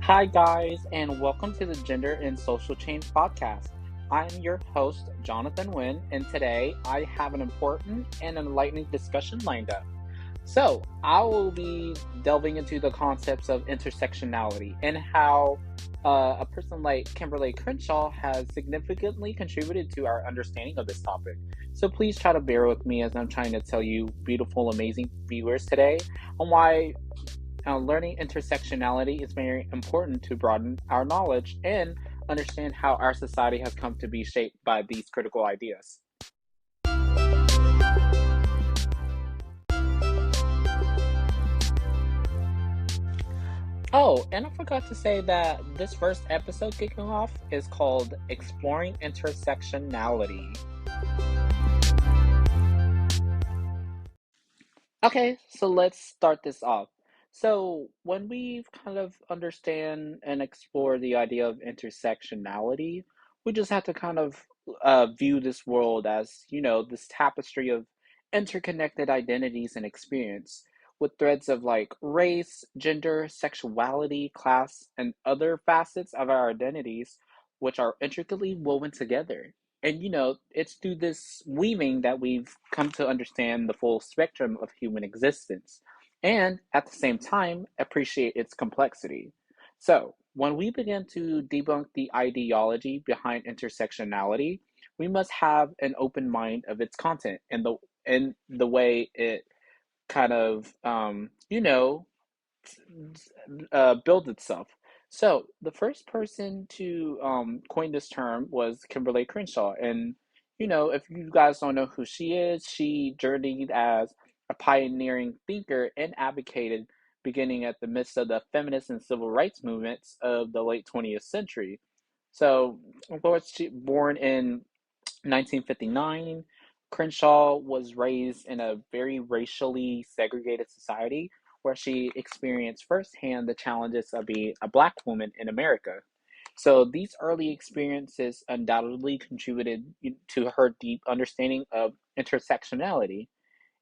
Hi, guys, and welcome to the Gender and Social Change podcast. I'm your host, Jonathan Wynn, and today I have an important and enlightening discussion lined up. I will be delving into the concepts of intersectionality and how a person like Kimberly Crenshaw has significantly contributed to our understanding of this topic. So, please try to bear with me as I'm trying to tell you, beautiful, amazing viewers, today on why learning intersectionality is very important to broaden our knowledge and understand how our society has come to be shaped by these critical ideas. Oh, and I forgot to say that this first episode kicking off is called Exploring Intersectionality. Okay, so let's start this off. So, when we kind of understand and explore the idea of intersectionality, we just have to kind of view this world as, this tapestry of interconnected identities and experience, with threads of like race, gender, sexuality, class, and other facets of our identities, which are intricately woven together. And it's through this weaving that we've come to understand the full spectrum of human existence and at the same time appreciate its complexity. So, when we begin to debunk the ideology behind intersectionality, we must have an open mind of its content and the way it kind of build itself. So the first person to coin this term was Kimberly Crenshaw, and if you guys don't know who she is, she journeyed as a pioneering thinker and advocated beginning at the midst of the feminist and civil rights movements of the late 20th century. So, of course, she born in 1959. Crenshaw was raised in a very racially segregated society where she experienced firsthand the challenges of being a black woman in America. So these early experiences undoubtedly contributed to her deep understanding of intersectionality.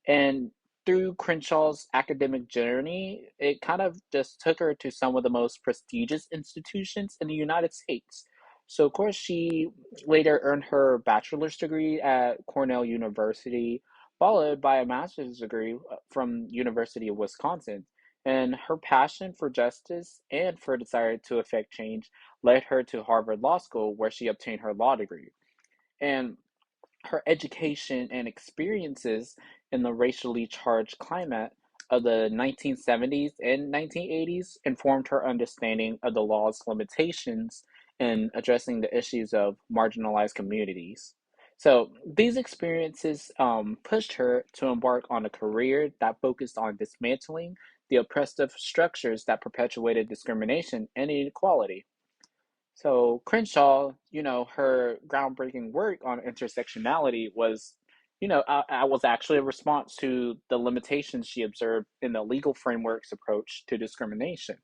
And through Crenshaw's academic journey, it kind of just took her to some of the most prestigious institutions in the United States. So, of course, she later earned her bachelor's degree at Cornell University, followed by a master's degree from University of Wisconsin. And her passion for justice and for desire to affect change led her to Harvard Law School, where she obtained her law degree. And her education and experiences in the racially charged climate of the 1970s and 1980s informed her understanding of the law's limitations in addressing the issues of marginalized communities. So these experiences pushed her to embark on a career that focused on dismantling the oppressive structures that perpetuated discrimination and inequality. So Crenshaw, her groundbreaking work on intersectionality was, I was actually a response to the limitations she observed in the legal framework's approach to discrimination.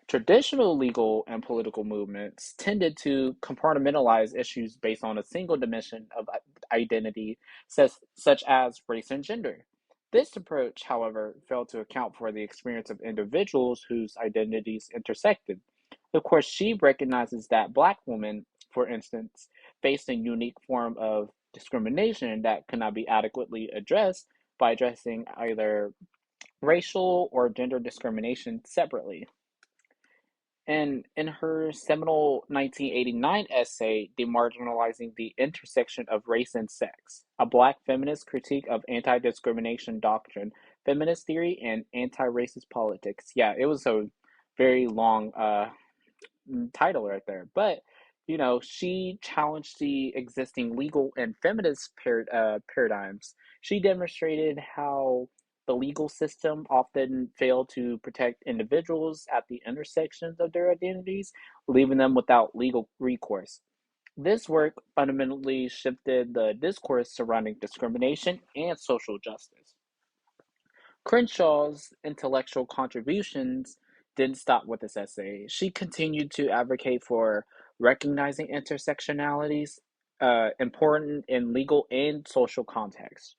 Traditional legal and political movements tended to compartmentalize issues based on a single dimension of identity, such as race and gender. This approach, however, failed to account for the experience of individuals whose identities intersected. Of course, she recognizes that Black women, for instance, faced a unique form of discrimination that could not be adequately addressed by addressing either racial or gender discrimination separately. And in her seminal 1989 essay, Demarginalizing the Intersection of Race and Sex, a Black feminist critique of anti discrimination doctrine, feminist theory, and anti racist politics. Yeah, it was a very long title right there. But, she challenged the existing legal and feminist paradigms. She demonstrated how the legal system often failed to protect individuals at the intersections of their identities, leaving them without legal recourse. This work fundamentally shifted the discourse surrounding discrimination and social justice. Crenshaw's intellectual contributions didn't stop with this essay. She continued to advocate for recognizing intersectionalities important in legal and social contexts.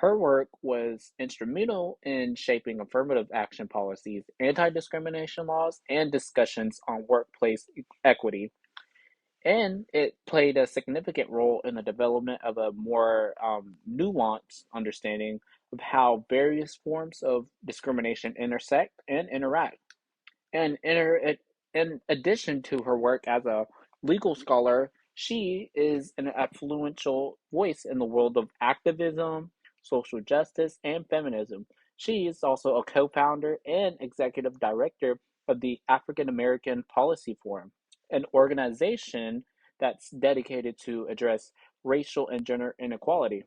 Her work was instrumental in shaping affirmative action policies, anti discrimination laws, and discussions on workplace equity. And it played a significant role in the development of a more nuanced understanding of how various forms of discrimination intersect and interact. And in addition to her work as a legal scholar, she is an influential voice in the world of activism, social justice, and feminism. She is also a co founder and executive director of the African American Policy Forum, an organization that's dedicated to address racial and gender inequality.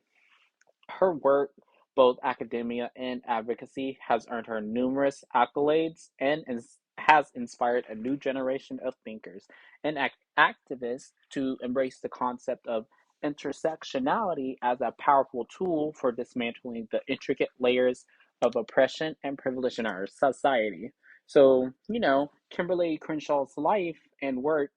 Her work, both academia and advocacy, has earned her numerous accolades and has inspired a new generation of thinkers and activists to embrace the concept of intersectionality as a powerful tool for dismantling the intricate layers of oppression and privilege in our society. So, Kimberly Crenshaw's life and work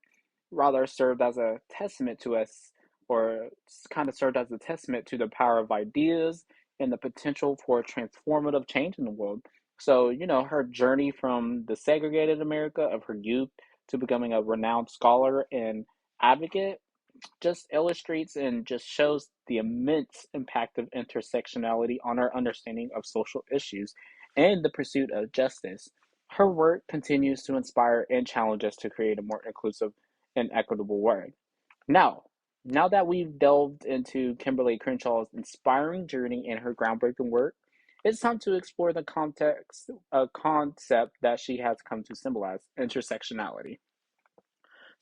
rather served as a testament to us, or kind of served as a testament to the power of ideas and the potential for transformative change in the world. So, her journey from the segregated America of her youth to becoming a renowned scholar and advocate just illustrates and just shows the immense impact of intersectionality on our understanding of social issues and the pursuit of justice. Her work continues to inspire and challenge us to create a more inclusive and equitable world. Now, now that we've delved into Kimberly Crenshaw's inspiring journey and her groundbreaking work, it's time to explore the context, a concept that she has come to symbolize intersectionality.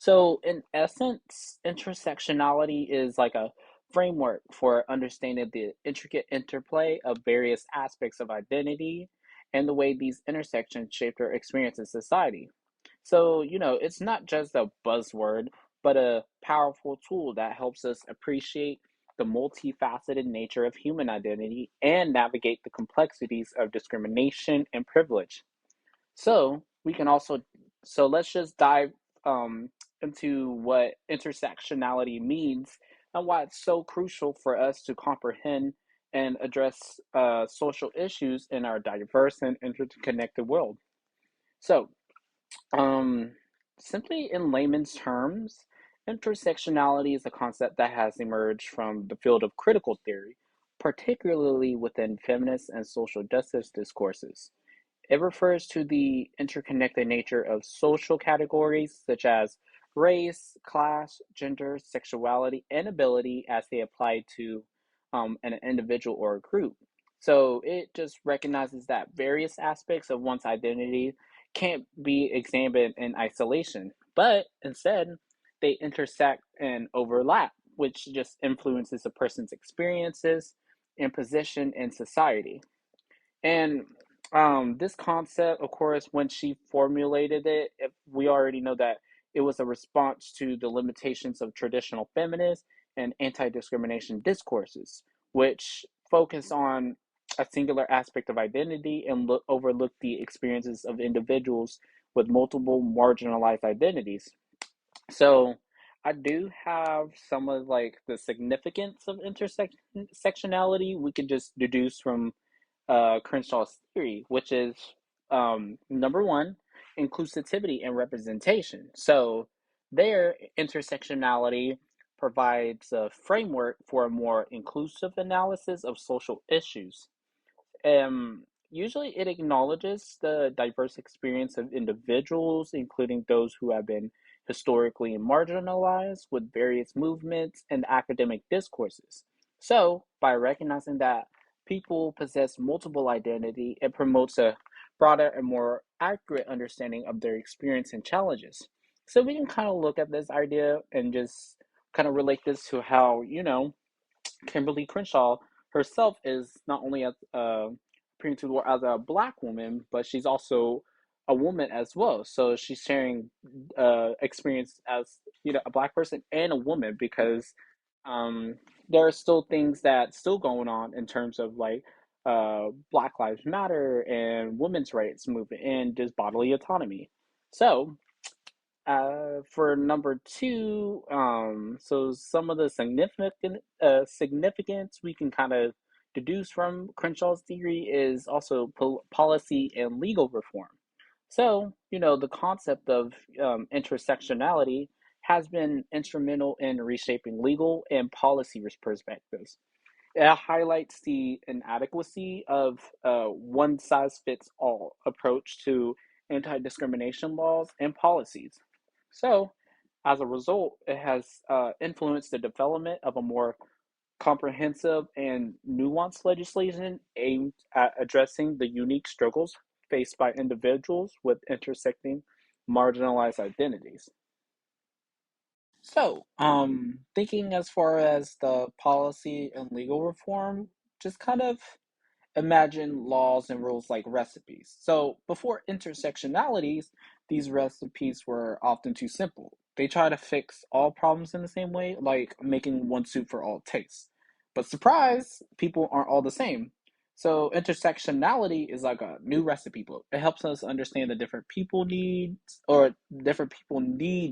So, in essence, intersectionality is like a framework for understanding the intricate interplay of various aspects of identity and the way these intersections shape our experience in society. So, it's not just a buzzword, but a powerful tool that helps us appreciate the multifaceted nature of human identity and navigate the complexities of discrimination and privilege. So we can also, so let's just dive into what intersectionality means and why it's so crucial for us to comprehend and address social issues in our diverse and interconnected world. So, um, simply in layman's terms, intersectionality is a concept that has emerged from the field of critical theory, particularly within feminist and social justice discourses. It refers to the interconnected nature of social categories such as race, class, gender, sexuality, and ability as they apply to an individual or a group. So it just recognizes that various aspects of one's identity can't be examined in isolation, but instead they intersect and overlap, which just influences a person's experiences and position in society. And this concept, of course, when she formulated it, we already know that it was a response to the limitations of traditional feminist and anti discrimination discourses, which focus on a singular aspect of identity and overlook the experiences of individuals with multiple marginalized identities. So, I do have some of like the significance of intersectionality we could just deduce from Crenshaw's theory, which is number one, inclusivity and representation. So, their intersectionality provides a framework for a more inclusive analysis of social issues. Usually, it acknowledges the diverse experience of individuals, including those who have been historically marginalized with various movements and academic discourses. So, by recognizing that people possess multiple identity, it promotes a broader and more accurate understanding of their experience and challenges. So, we can kind of look at this idea and just kind of relate this to how, Kimberly Crenshaw herself is not only as appearing to the world as a black woman, but she's also a woman as well. So she's sharing experience as a black person and a woman because um, there are still things that still going on in terms of like Black Lives Matter and women's rights movement and just bodily autonomy. So for number two, so some of the significance we can kind of, deduce from Crenshaw's theory is also policy and legal reform. So, the concept of intersectionality has been instrumental in reshaping legal and policy perspectives. It highlights the inadequacy of a one size fits all approach to anti discrimination laws and policies. So, as a result, it has influenced the development of a more comprehensive and nuanced legislation aimed at addressing the unique struggles faced by individuals with intersecting marginalized identities. So, thinking as far as the policy and legal reform, just kind of imagine laws and rules like recipes. So before intersectionalities, these recipes were often too simple. They try to fix all problems in the same way, like making one soup for all tastes. But surprise, people aren't all the same. So intersectionality is like a new recipe book. It helps us understand that different people need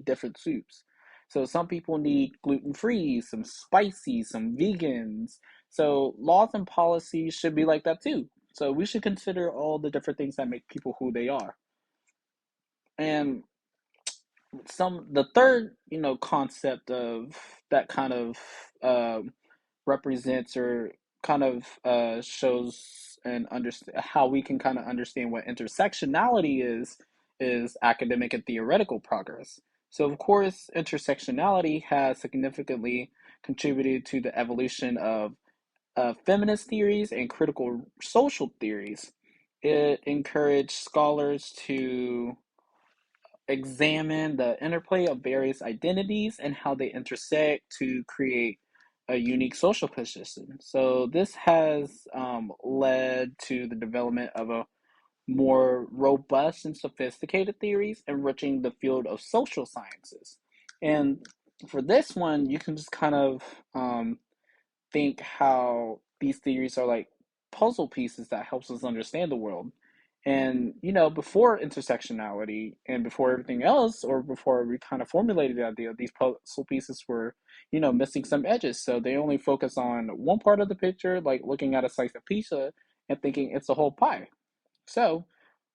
different soups. So some people need gluten free, some spicy, some vegans, so laws and policies should be like that too. So we should consider all the different things that make people who they are. And the third, concept of that kind of represents or kind of shows and understand how we can kind of understand what intersectionality is academic and theoretical progress. So of course, intersectionality has significantly contributed to the evolution of feminist theories and critical social theories. It encouraged scholars to examine the interplay of various identities and how they intersect to create a unique social position. So, this has led to the development of a more robust and sophisticated theories, enriching the field of social sciences. And for this one, you can just kind of think how these theories are like puzzle pieces that helps us understand the world. And before intersectionality and before everything else, or before we kind of formulated the idea, these puzzle pieces were, missing some edges. So they only focus on one part of the picture, like looking at a slice of pizza and thinking it's a whole pie. So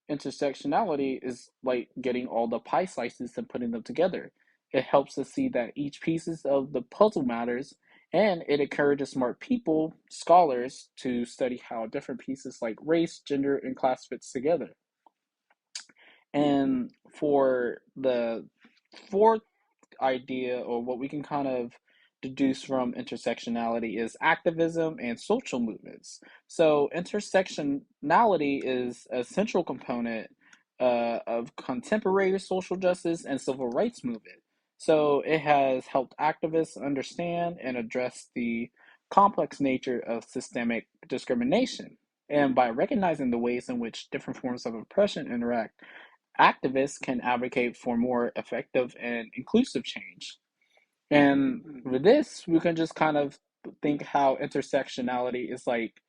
intersectionality is like getting all the pie slices and putting them together. It helps us see that each pieces of the puzzle matters, and it encourages smart people, scholars, to study how different pieces like race, gender, and class fits together. And for the fourth idea, or what we can kind of deduce from intersectionality, is activism and social movements. So intersectionality is a central component of contemporary social justice and civil rights movement. So it has helped activists understand and address the complex nature of systemic discrimination. And by recognizing the ways in which different forms of oppression interact, activists can advocate for more effective and inclusive change. And with this, we can just kind of think how intersectionality is like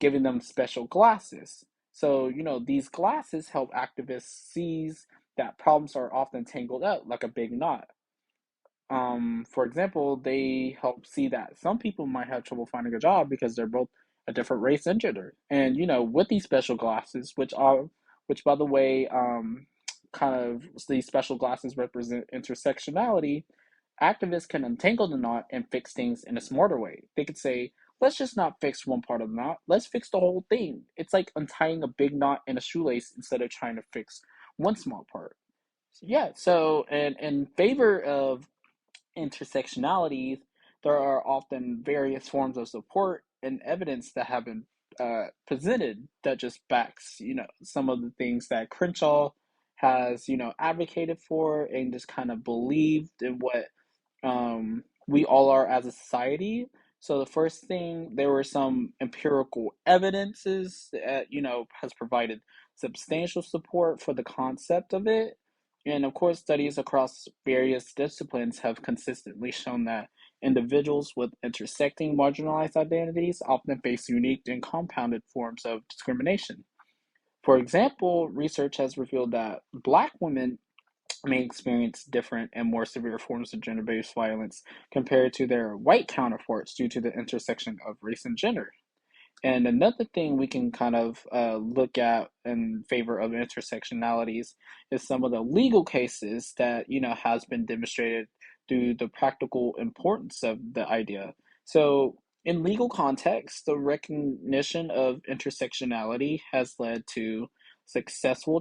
giving them special glasses. So, these glasses help activists seize that problems are often tangled up like a big knot. For example, they help see that some people might have trouble finding a job because they're both a different race and gender. And with these special glasses, which by the way, kind of these special glasses represent intersectionality, activists can untangle the knot and fix things in a smarter way. They could say, let's just not fix one part of the knot, let's fix the whole thing. It's like untying a big knot in a shoelace instead of trying to fix one small part. Yeah, so and in favor of intersectionality, there are often various forms of support and evidence that have been presented that just backs, some of the things that Crenshaw has, advocated for and just kind of believed in what we all are as a society. So the first thing, there were some empirical evidences that has provided substantial support for the concept of it, and of course, studies across various disciplines have consistently shown that individuals with intersecting marginalized identities often face unique and compounded forms of discrimination. For example, research has revealed that Black women may experience different and more severe forms of gender based violence compared to their white counterparts due to the intersection of race and gender. And another thing we can kind of look at in favor of intersectionalities is some of the legal cases that has been demonstrated through the practical importance of the idea. So, in legal context, the recognition of intersectionality has led to successful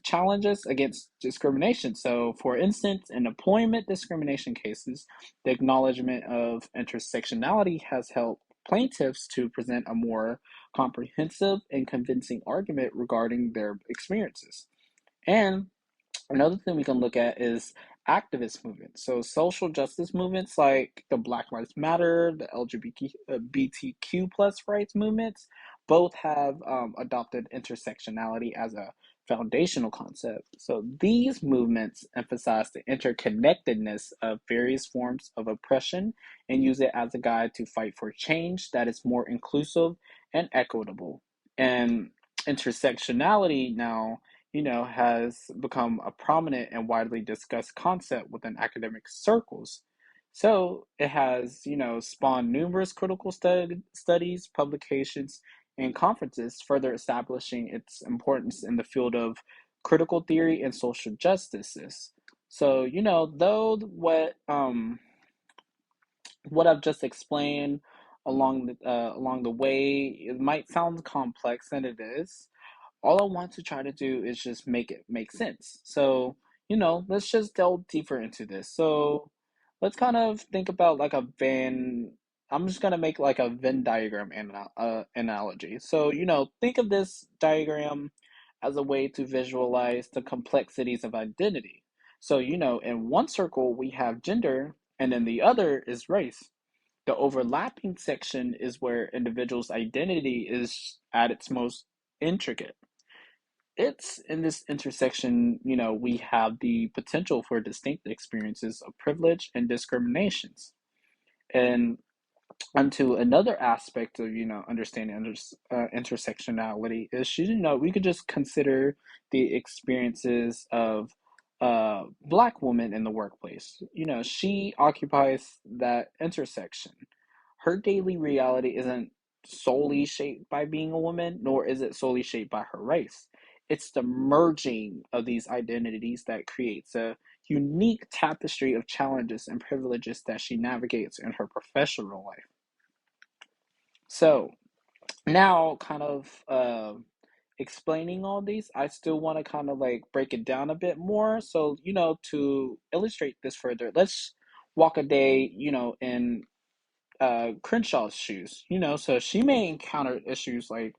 challenges against discrimination. So, for instance, in employment discrimination cases, the acknowledgement of intersectionality has helped plaintiffs to present a more comprehensive and convincing argument regarding their experiences. And another thing we can look at is activist movements. So social justice movements like the Black Lives Matter, the LGBTQ plus rights movements, both have adopted intersectionality as a foundational concept. So these movements emphasize the interconnectedness of various forms of oppression and use it as a guide to fight for change that is more inclusive and equitable. And intersectionality now has become a prominent and widely discussed concept within academic circles. So it has, spawned numerous critical studies, publications, and conferences, further establishing its importance in the field of critical theory and social justices. So, though what I've just explained along the way, it might sound complex, and it is. All I want to try to do is just make it make sense. So, let's just delve deeper into this. So, let's kind of think about like a Venn. I'm just gonna make like a Venn diagram analogy. So, think of this diagram as a way to visualize the complexities of identity. So, in one circle we have gender, and in the other is race. The overlapping section is where individuals' identity is at its most intricate. It's in this intersection, we have the potential for distinct experiences of privilege and discriminations. And onto another aspect of, understanding intersectionality is, we could just consider the experiences of Black women in the workplace. She occupies that intersection. Her daily reality isn't solely shaped by being a woman, nor is it solely shaped by her race. It's the merging of these identities that creates a unique tapestry of challenges and privileges that she navigates in her professional life. So, now kind of explaining all these, I still want to kind of like break it down a bit more. So, to illustrate this further, let's walk a day, in Crenshaw's shoes, so she may encounter issues like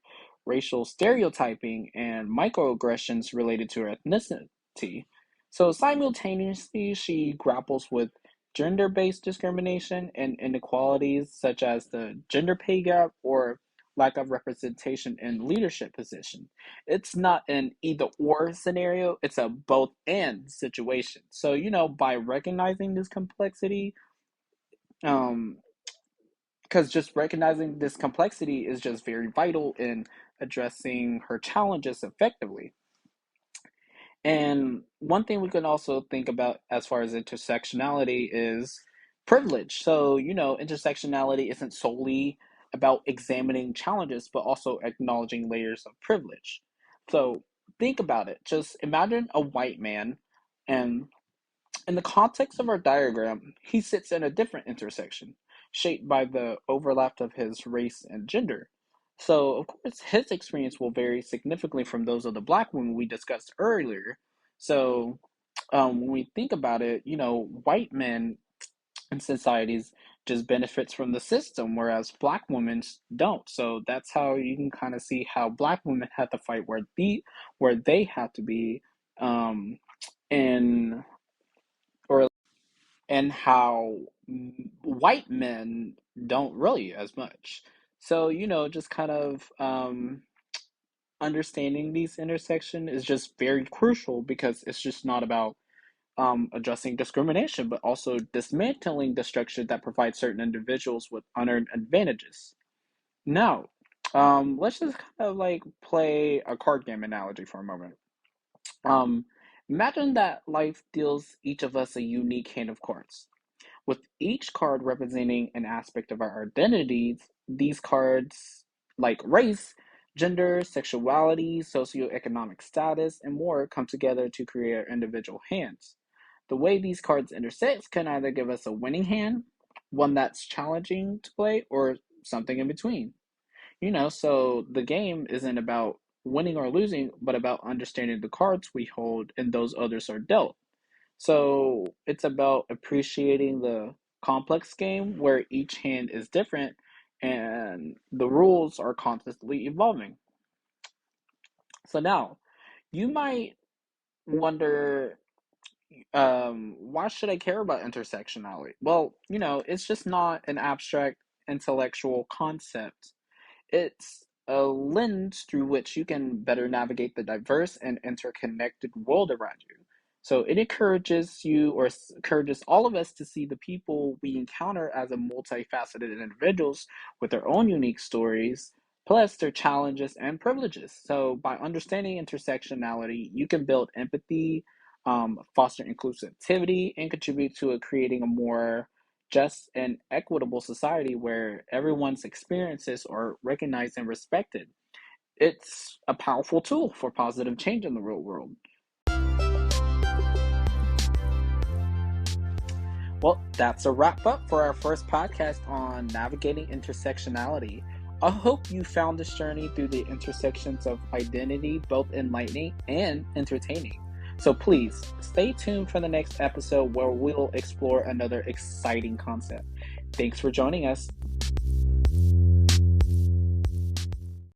racial stereotyping and microaggressions related to her ethnicity. So simultaneously, she grapples with gender based discrimination and inequalities such as the gender pay gap or lack of representation in leadership position. It's not an either or scenario, it's a both and situation. So, by recognizing this complexity, um, because just recognizing this complexity is just very vital in addressing her challenges effectively. And one thing we can also think about as far as intersectionality is privilege. So, intersectionality isn't solely about examining challenges, but also acknowledging layers of privilege. So, think about it. Just imagine a white man, and in the context of our diagram, he sits in a different intersection, shaped by the overlap of his race and gender. So, of course, his experience will vary significantly from those of the Black women we discussed earlier. So, when we think about it, white men in societies just benefits from the system, whereas Black women don't. So that's how you can kind of see how Black women had to fight where they had to be, in or and how white men don't really as much. So, just kind of understanding these intersection is just very crucial because it's just not about addressing discrimination, but also dismantling the structure that provides certain individuals with unearned advantages. Now, let's just kind of like play a card game analogy for a moment. Um, Imagine that life deals each of us a unique hand of cards with each card representing an aspect of our identities. These cards like race, gender, sexuality, socioeconomic status, and more come together to create our individual hands. The way these cards intersect can either give us a winning hand, one that's challenging to play, or something in between. So the game isn't about winning or losing, but about understanding the cards we hold and those others are dealt. So it's about appreciating the complex game where each hand is different and the rules are constantly evolving. So now you might wonder, why should I care about intersectionality? Well, it's just not an abstract intellectual concept. It's a lens through which you can better navigate the diverse and interconnected world around you. So it encourages you, or encourages all of us, to see the people we encounter as a multifaceted individuals with their own unique stories, plus their challenges and privileges. So by understanding intersectionality, you can build empathy, foster inclusivity, and contribute to creating a more just and equitable society where everyone's experiences are recognized and respected. It's a powerful tool for positive change in the real world. Well, that's a wrap up for our first podcast on navigating intersectionality. I hope you found this journey through the intersections of identity both enlightening and entertaining. So please stay tuned for the next episode where we'll explore another exciting concept. Thanks for joining us.